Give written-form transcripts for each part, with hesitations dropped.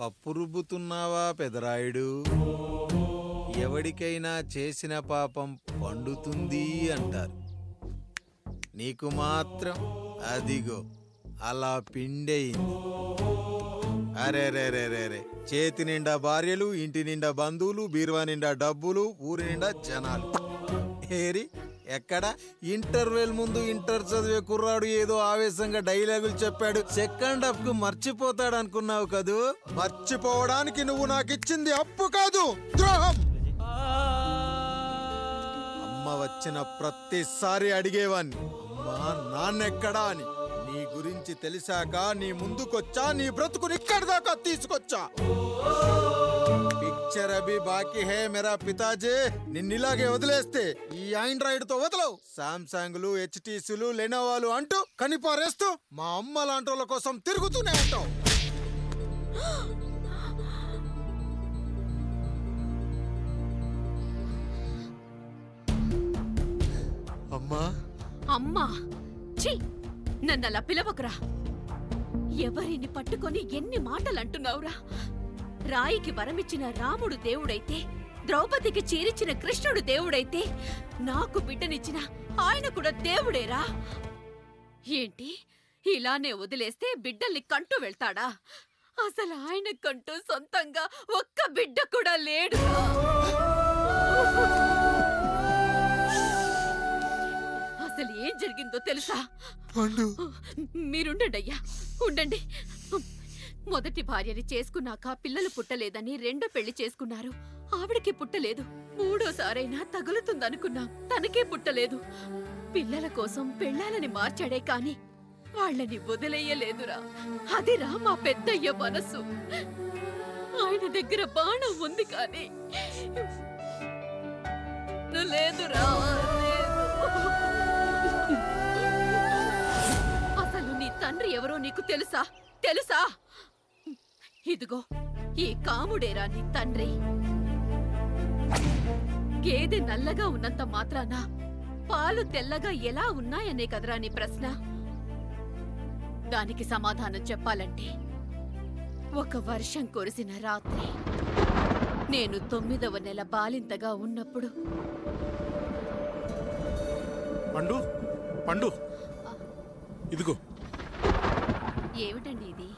పప్పు రుబ్బుతున్నావా పెదరాయుడు? ఎవడికైనా చేసిన పాపం పండుతుంది అంటారు. నీకు మాత్రం అదిగో అలా పిండయింది. అరే రే రే రే రే, చేతి నిండా భార్యలు, ఇంటి నిండా బంధువులు, బీరువా నిండా డబ్బులు, ఊరి నిండా జనాలు. ఏరి ఎక్కడ? ఇంటర్వెల్ ముందు ఇంటర్ చదివే కుర్రాడు ఏదో ఆవేశంగా డైలాగులు చెప్పాడు, సెకండ్ హాఫ్ కు మర్చిపోతాడు అనుకున్నావు కదూ? మర్చిపోవడానికి నువ్వు నాకు ఇచ్చింది అప్పు కాదు, ద్రోహం. అమ్మ వచ్చిన ప్రతిసారి అడిగేవాన్ని, అమ్మా నాన్నెక్కడా అని. నీ గురించి తెలిసాక నీ ముందుకొచ్చా, నీ బ్రతుకుని ఇక్కడి దాకా తీసుకొచ్చా. పిక్చర్ అభి బాకీ హే మేరా పితాజీ. నిన్నిలాగే వదిలేస్తే ఈ ఆండ్రాయిడ్ తో వదలవు. సామ్సంగ్లు, హెచ్టీసీలు, లెనోవాలు అంటూ కనిపారేస్తూ మా అమ్మ లాంటోళ్ళ కోసం తిరుగుతూనే ఉంటావు. అమ్మా అమ్మా, ఛీ, నన్నలా పిలవకురా. ఎవరిని పట్టుకొని ఎన్ని మాటలు అంటున్నావురా? రాయికి వరమిచ్చిన రాముడు దేవుడైతే, ద్రౌపదికి చీరిచ్చిన కృష్ణుడు దేవుడైతే, నాకు బిడ్డనిచ్చిన ఆయన కూడా దేవుడేరా. ఏంటి ఇలానే వదిలేస్తే బిడ్డల్ని కంటూ వెళ్తాడా? అసలు ఆయన కంటూ సొంతంగా ఒక్క బిడ్డ కూడా లేడురా. అసలు ఏం జరిగిందో తెలుసా? మీరుండండి అయ్యా, ఉండండి. మొదటి భార్యని చేసుకున్నాక పిల్లలు పుట్టలేదని రెండో పెళ్లి చేసుకున్నారు. ఆవిడకి పుట్టలేదు. మూడోసారైనా తగులుతుందనుకున్నాం, తనకే పుట్టలేదు. పిల్లల కోసం పెళ్ళాలని మార్చాడే కాని వాళ్ళని వదిలేయలేదురా. అదిరా మా పెద్దయ్య మనసు. ఆయన దగ్గర బాణం ఉంది కానీ లేదురా. అసలు నీ తండ్రి ఎవరో నీకు తెలుసా? తెలుసా? ఇదిగో ఈ కాముడేరా నీ తండ్రి. గేదె నల్లగా ఉన్నంత మాత్రాన పాలు తెల్లగా ఎలా ఉన్నాయనే కదరా నీ ప్రశ్న. దానికి సమాధానం చెప్పాలంటే, ఒక వర్షం కురిసిన రాత్రి నేను 9వ నెల బాలింతగా ఉన్నప్పుడు. పండు పండు, ఇదిగో. ఏమిటండి ఇది?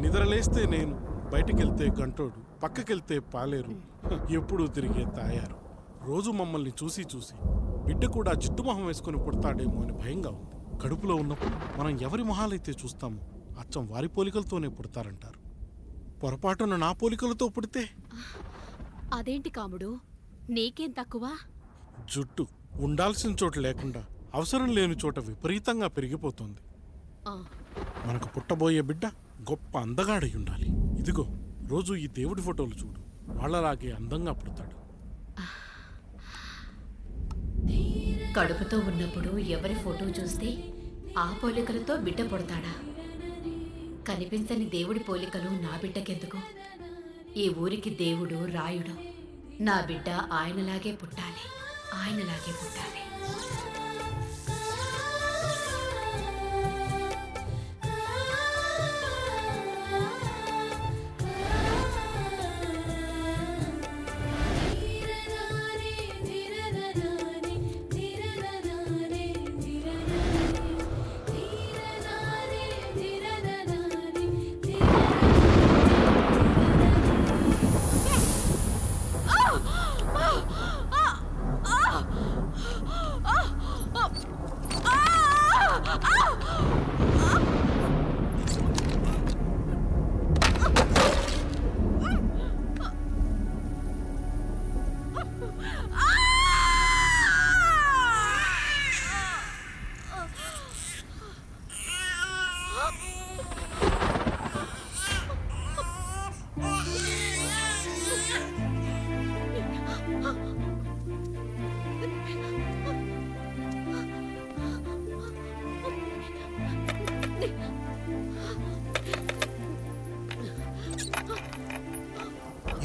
నిద్రలేస్తే నేను, బయటికెళ్తే గంటోడు, పక్కకెళ్తే పాలేరు, ఎప్పుడూ తిరిగే తాయారు. రోజు మమ్మల్ని చూసి చూసి బిడ్డ కూడా జిడ్డు మొహం వేసుకుని పుడతాడేమో అని భయంగా ఉంది. కడుపులో ఉన్నప్పుడు మనం ఎవరి మొహాలైతే చూస్తామో అచ్చం వారి పోలికలతోనే పుడతారంటారు. పొరపాటున నా పోలికలతో పుడితే? అదేంటి కాముడు, నీకేం తక్కువ? జుట్టు ఉండాల్సిన చోట లేకుండా అవసరం లేని చోట విపరీతంగా పెరిగిపోతుంది. మనకు పుట్టబోయే బిడ్డ గొప్ప అందగాడై ఉండాలి. ఇదిగో రోజు ఈ దేవుడి ఫోటోలు చూడు, వాళ్ళలాగే అందంగా పుడతాడు. కడుపుతో ఉన్నప్పుడు ఎవరి ఫోటో చూస్తే ఆ పోలికలతో బిడ్డ పుడతాడా? కనిపించని దేవుడి పోలికలు నా బిడ్డకెందుకు? ఈ ఊరికి దేవుడు రాయుడు. నా బిడ్డ ఆయనలాగే పుట్టాలి, ఆయనలాగే పుట్టాలి.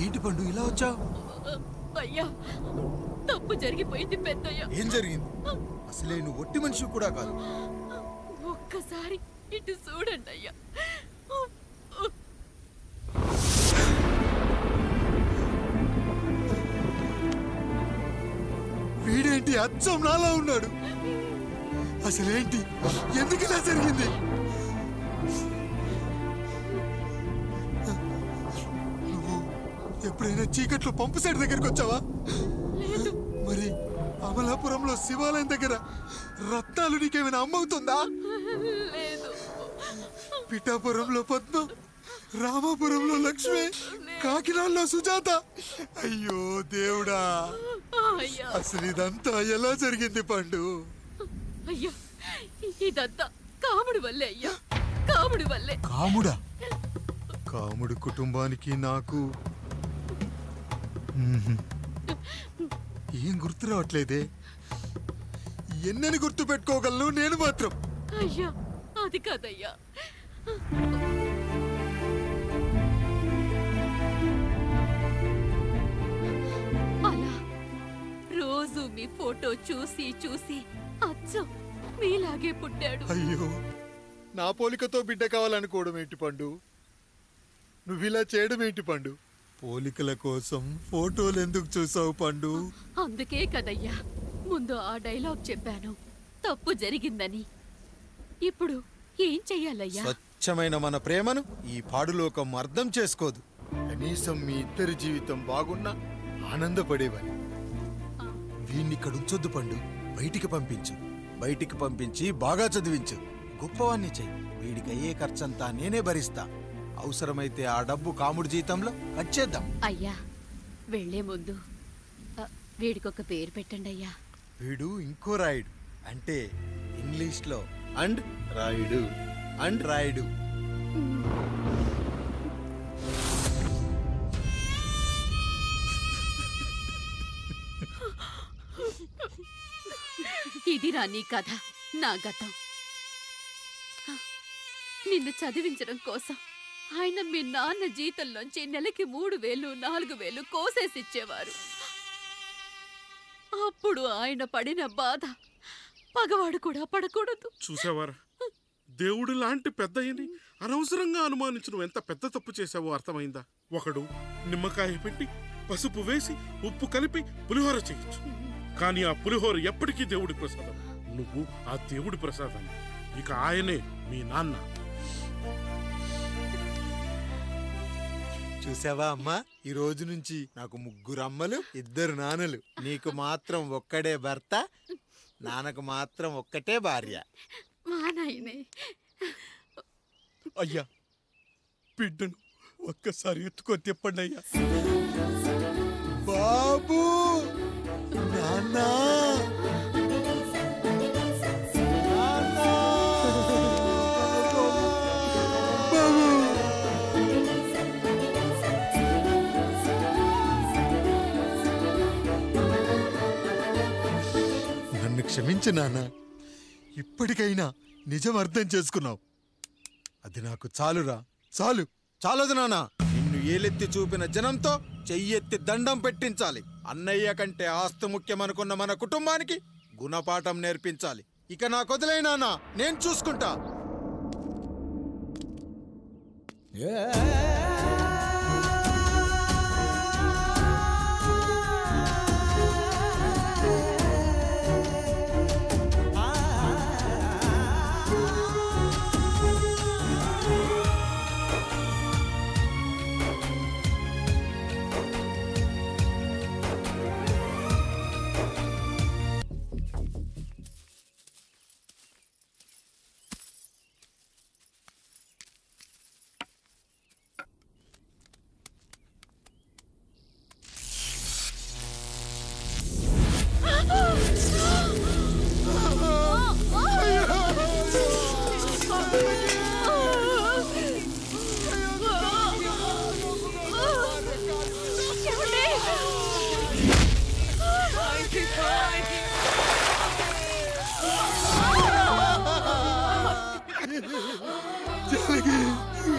ఏంటి పండు ఇలా వచ్చావు? అయ్యా, తప్పు జరిగిపోయింది పెద్దయ్య. ఏం జరిగింది? అసలే నువ్వు ఒట్టి మనిషి కూడా కాదు. ఒక్కసారి ఇటు చూడండి అయ్యా. ఏంటి అచ్చం నాలా ఉన్నాడు? అసలేంటి, ఎందుకు ఇలా జరిగింది? నువ్వు ఎప్పుడైనా చీకట్లో పంపు సైడ్ దగ్గరికి వచ్చావా? మరి అమలాపురంలో శివాలయం దగ్గర రత్నాలు నీకేమైనా అమ్మవుతుందా? పిఠాపురంలో పద్మం, రామాపురంలో లక్ష్మి, కాకినాడలో సుజాత. అయ్యో దేవుడా, అసలు ఇదంతా ఎలా జరిగింది పండు? అయ్యా, ఇదంతా కాముడి వల్లే అయ్యా, కాముడి వల్లే. కాముడా? కాముడు కుటుంబానికి నాకు ఏం గుర్తు రావట్లేదే. ఎన్నని గుర్తు పెట్టుకోగలను నేను మాత్రం? అయ్యా, అది కాదయ్యా. అలా రోజు మీ ఫోటో చూసి చూసి అచ్చం మీలాగే పుట్టాడు. అయ్యో, నా పోలికతో బిడ్డ కావాలనుకోవడం ఏంటి పండు? నువ్విలా చేయడం ఏంటి పండు? పోలికల కోసం ఫోటోలు ఎందుకు చూసావు పండు? అందుకే కదయ్యా ముందు ఆ డైలాగ్ చెప్పాను, తప్పు జరిగిందని. ఇప్పుడు ఏం చెయ్యాలయ్యా? స్వచ్ఛమైన మన ప్రేమను ఈ పాడులోకం అర్థం చేసుకోదు. కనీసం మీ ఇద్దరి జీవితం బాగున్నా ఆనందపడేవాని. వీణ్ణి ఇక్కడ ఉంచొద్దు పండు, బయటికి పంపించు. బయటికి పంపించి బాగా చదివించు, గొప్పవాణ్ణి చెయ్యి. వీడికి అయ్యే ఖర్చంతా నేనే భరిస్తా. అవసరమైతే ఆ డబ్బు కాముడి జీతంలో కట్ చేద్దాం. అయ్యా, వెళ్లే ముందు వీడికొక పేరు పెట్టండి అయ్యా. వీడు ఇంకో రాయుడు, అంటే ఇంగ్లీష్లో అండ్ రాయుడు, అండ్ రాయుడు. ఇదిరా నీ కథ, నా గతం. నిన్ను చదివించడం కోసం ఆయన మీ నాన్న జీతంలోంచి నెలకి 3,000, 4,000 కోసేసిచ్చేవారు. అప్పుడు ఆయన పడిన బాధ పగవాడు కూడా పడకూడదు. చూసావారా, దేవుడు లాంటి పెద్దయ్యని అనవసరంగా అనుమానించు ఎంత పెద్ద తప్పు చేశావో అర్థమైందా? ఒకడు నిమ్మకాయ పెట్టి పసుపు వేసి ఉప్పు కలిపి పులిహోర చేయొచ్చు, కానీ ఆ పులిహోర ఎప్పటికీ దేవుడి ప్రసాదం. నువ్వు ఆ దేవుడి ప్రసాదాన్ని, ఇక ఆయనే మీ నాన్న. చూసావా అమ్మా, ఈ రోజు నుంచి నాకు 3 అమ్మలు, 2 నాన్నలు. నీకు మాత్రం ఒక్కడే భర్త, నాన్నకు మాత్రం ఒక్కటే భార్య. మా నాయనే. అయ్యా, బిడ్డను ఒక్కసారి ఎత్తుకొని తిప్పండి అయ్యా. బాబు, నాన్నా, నన్ను క్షమించు నాన్న. ఇప్పటికైనా నిజం అర్థం చేసుకున్నావు. అది నాకు చాలురా, చాలు. చాలదు నాన్న, నిన్ను ఏలెత్తి చూపిన జనంతో చెయ్యెత్తి దండం పెట్టించాలి. అన్నయ్య కంటే ఆస్తి ముఖ్యమనుకున్న మన కుటుంబానికి గుణపాఠం నేర్పించాలి. ఇక నాకు వదిలే నాన్న, నేను చూసుకుంటా.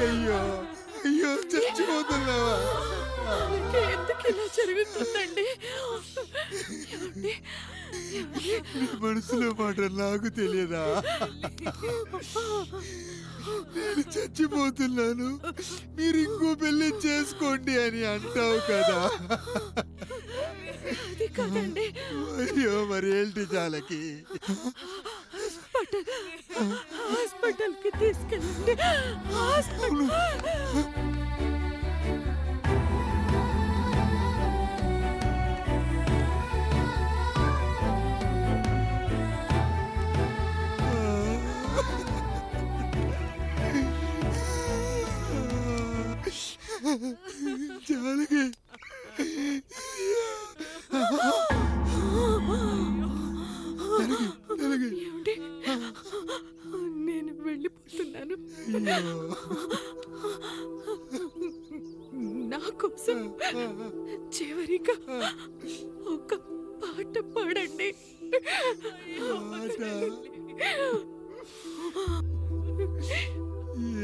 అయ్యో అయ్యో, చచ్చిపోతున్నావా? ఎందుకు ఇలా జరుగుతుందండి? నీ మనసులో మాట నాకు తెలియదా? నేను చచ్చిపోతున్నాను, మీరు ఇంకో పెళ్లి చేసుకోండి అని అంటావు కదా. అది కాదండి. అయ్యో మరి ఏంటి జానకి? హాస్పిటల్కి తీసుకెళ్ళండి. హాస్పిటల్. జానకి ఏమండి? నేను వెళ్ళిపోతున్నాను. నా కోసం చివరిగా ఒక పాట పాడండి.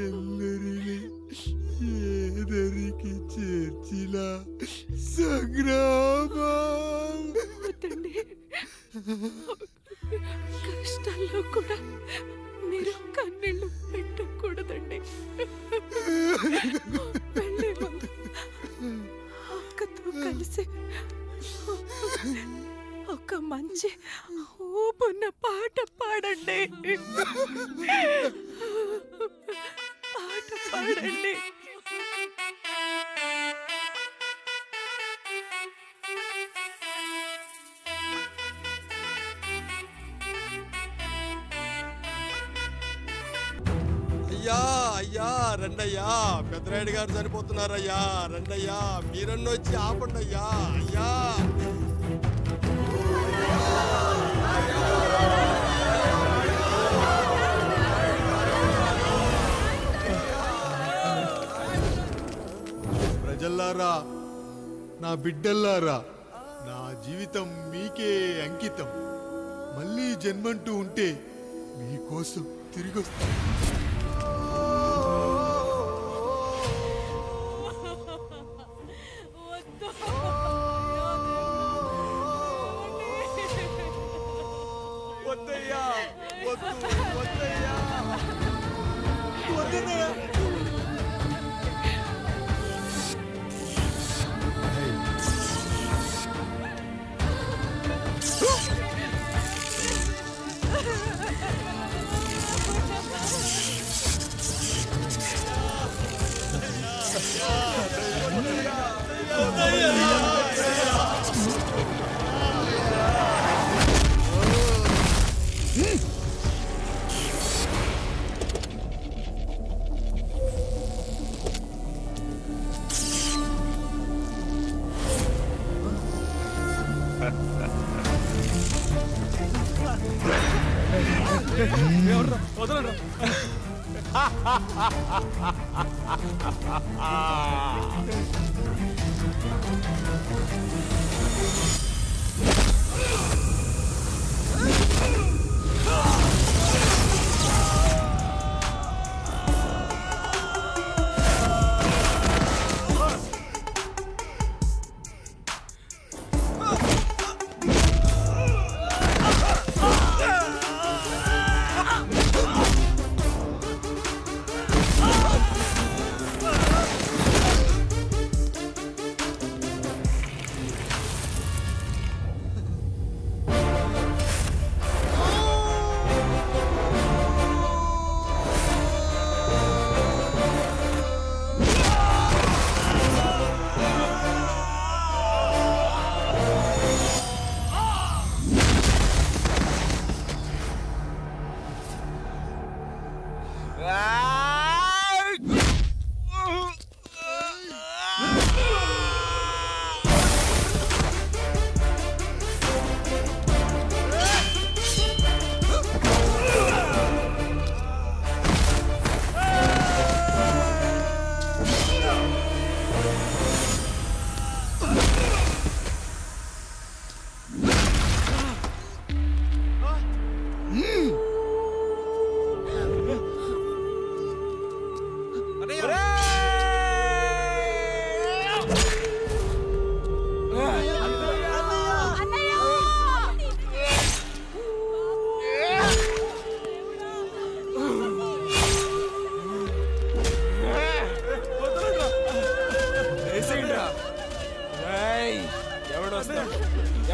ఎల్లరిని ఏదరికి చేర్చిన సంగ్రామం. వద్దండి. కష్టాల్లో కూడా మీరు కన్నీళ్ళు పెట్టకూడదండి. వెళ్ళే ముందు అక్కతో కలిసి ఒక మంచి ఊపున్న పాట పాడండి. పాట పాడండి. అయ్యా అయ్యా రండయ్యా, పెద్దరాయుడు గారు చనిపోతున్నారయ్యా, రండయ్యా, మీరన్న వచ్చి ఆపండి అయ్యా. అయ్యా ప్రజల్లారా, నా బిడ్డల్లారా, నా జీవితం మీకే అంకితం. మళ్ళీ జన్మంటూ ఉంటే మీకోసం తిరిగొస్తా. వద్దయ్యా, వద్దు, వద్దయ్యా, వద్దయ్యా.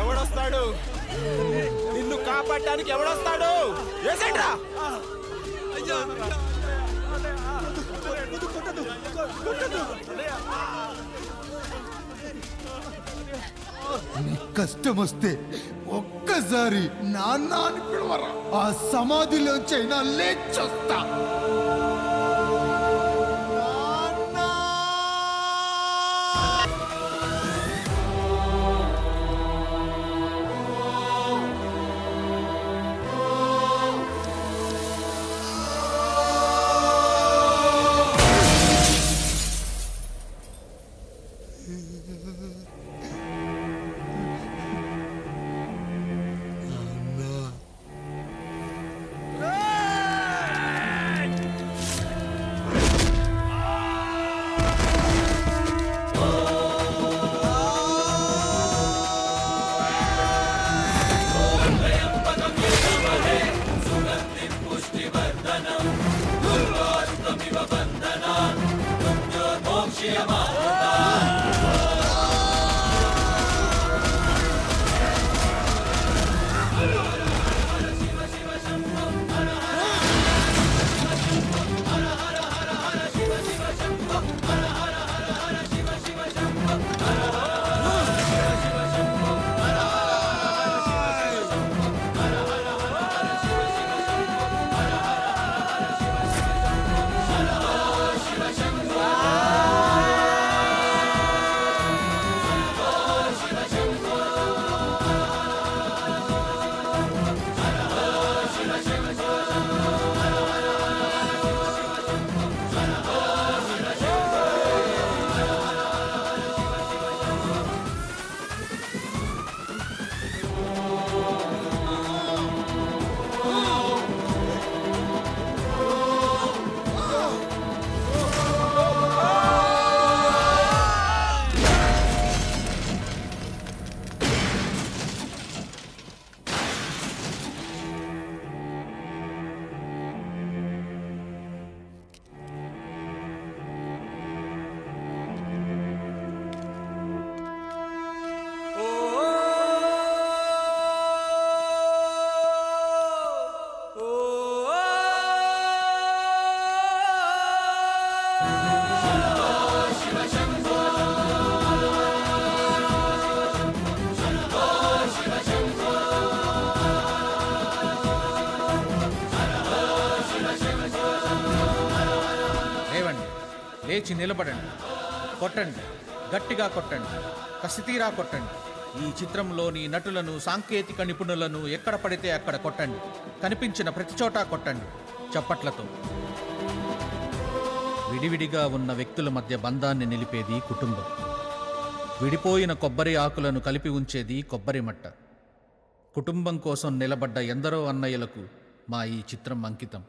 ఎవడొస్తాడు నిన్ను కాపాడటానికి ఎవడొస్తాడు ఏసేంట్రా నీకు కష్టం వస్తే ఒక్కసారి నాన్న అని పిలవరా, ఆ సమాధిలోంచైనా లేచొస్తా. లేచి నిలబడండి, కొట్టండి, గట్టిగా కొట్టండి, కసితీరా కొట్టండి. ఈ చిత్రంలోని నటులను, సాంకేతిక నిపుణులను ఎక్కడ పడితే అక్కడ కొట్టండి. కనిపించిన ప్రతి చోట కొట్టండి చప్పట్లతో. విడివిడిగా ఉన్న వ్యక్తుల మధ్య బంధాన్ని నిలిపేది కుటుంబం. విడిపోయిన కొబ్బరి ఆకులను కలిపి ఉంచేది కొబ్బరి మట్ట. కుటుంబం కోసం నిలబడ్డ ఎందరో అన్నయ్యలకు మా ఈ చిత్రం అంకితం.